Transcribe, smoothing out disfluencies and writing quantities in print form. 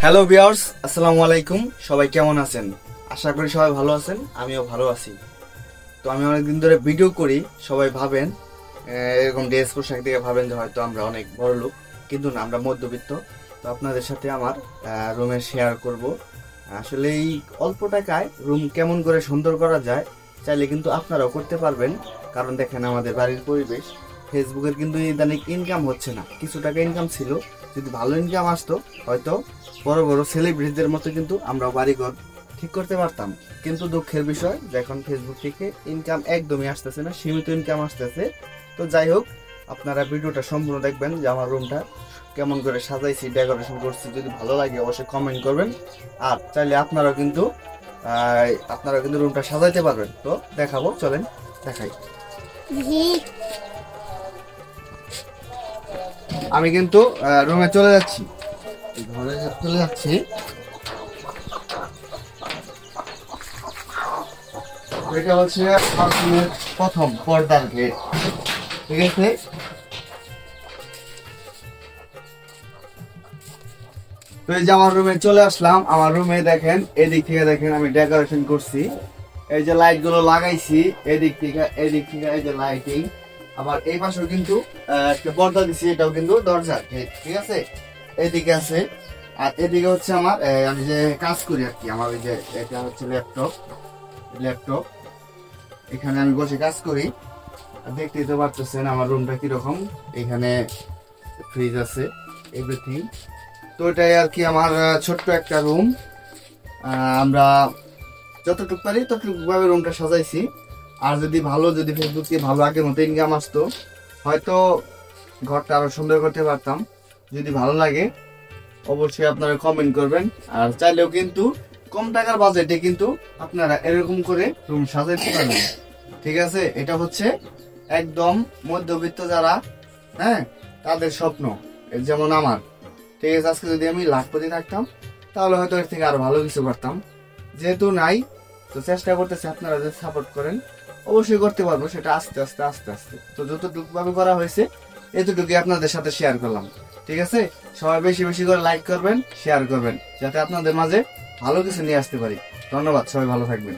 Hello viewers, আসসালামু আলাইকুম। সবাই কেমন আছেন? আশা করি সবাই ভালো আছেন, আমিও ভালো আছি। তো আমি অনেকদিন ধরে ভিডিও করি, সবাই ভাবেন এরকম ড্রেস পোশাক দেখে ভাবেন যে হয়তো আমরা অনেক বড় লোক, কিন্তু না, আমরা মধ্যবিত্ত। তো আপনাদের সাথে আমার রুমের শেয়ার করব। আসলে এই অল্প টাকায় রুম কেমন করে সুন্দর করা যায়, চাইলে কিন্তু আপনারাও করতে পারবেন। কারণ দেখেন আমাদের বাড়ির পরিবেশ, ফেসবুকের কিন্তু ইদানিং ইনকাম হচ্ছে না। কিছু টাকা ইনকাম ছিল, যদি ভালো ইনকাম আসতো হয়তো বড় বড় সেলিব্রিটিদের মতো কিন্তু আমরা বাড়িঘর ঠিক করতে পারতাম। কিন্তু দুঃখের বিষয় যে এখন ফেসবুক থেকে ইনকাম একদমই আসতেছে না, সীমিত ইনকাম আসতেছে। তো যাই হোক, আপনারা ভিডিওটা সম্পূর্ণ দেখবেন যে আমার রুমটা কেমন করে সাজাইছি, ডেকোরেশন করছি। যদি ভালো লাগে অবশ্যই কমেন্ট করবেন। আর চাইলে আপনারা কিন্তু রুমটা সাজাইতে পারবেন। তো দেখাবো, চলেন দেখাই। আমি কিন্তু রুমে চলে যাচ্ছি, ঘরে চলে যাচ্ছি। এটা হচ্ছে বাথরুমের প্রথম পর্দার গেট, ঠিক আছে। তো এই যে আমার রুমে চলে আসলাম। আমার রুমে দেখেন, এদিক থেকে দেখেন আমি ডেকোরেশন করছি। এই যে লাইট গুলো লাগাইছি, এদিক থেকে এই যে লাইটিং। আবার এই পাশেও কিন্তু একটা পর্দা দিছি, এটাও কিন্তু দরজা, ঠিক আছে। এদিকে আছে, আর এদিকে হচ্ছে আমার আমি যে কাজ করি আর কি, আমার ওই যে এটা হচ্ছে ল্যাপটপ। এখানে আমি বসে কাজ করি। দেখতেই তো পারতেছেন আমার রুমটা কিরকম। এখানে ফ্রিজ আছে, এভরিথিং। তো এটাই আর কি আমার ছোট্ট একটা রুম। আমরা যতটুকু পারি ততটুকু ভাবে রুমটা সাজাইছি। আর যদি ফেসবুকে ভালো আগের মতো ইনকাম আসতো, হয়তো ঘরটা আরো সুন্দর করতে পারতাম। যদি ভালো লাগে অবশ্যই আপনারা কমেন্ট করবেন। আর চাইলেও কিন্তু কম টাকার বাজেটে কিন্তু আপনারা এরকম করে রুম সাজাইতে পারবেন, ঠিক আছে। এটা হচ্ছে একদম মধ্যবিত্ত যারা, হ্যাঁ, তাদের স্বপ্ন, যেমন আমার, ঠিক আছে। আজকে যদি আমি লাখপতি থাকতাম তাহলে হয়তো এর থেকে আরো ভালো কিছু করতাম। যেহেতু নাই, তো চেষ্টা করতেছি, আপনারা যদি সাপোর্ট করেন অবশ্যই করতে পারবো, সেটা আস্তে আস্তে আস্তে আস্তে। তো যতটুকু ভাবে করা হয়েছে এতটুকুই আপনাদের সাথে শেয়ার করলাম, ঠিক আছে। সবাই বেশি বেশি করে লাইক করবেন, শেয়ার করবেন, যাতে আপনাদের মাঝে ভালো কিছু নিয়ে আসতে পারি। ধন্যবাদ, সবাই ভালো থাকবেন।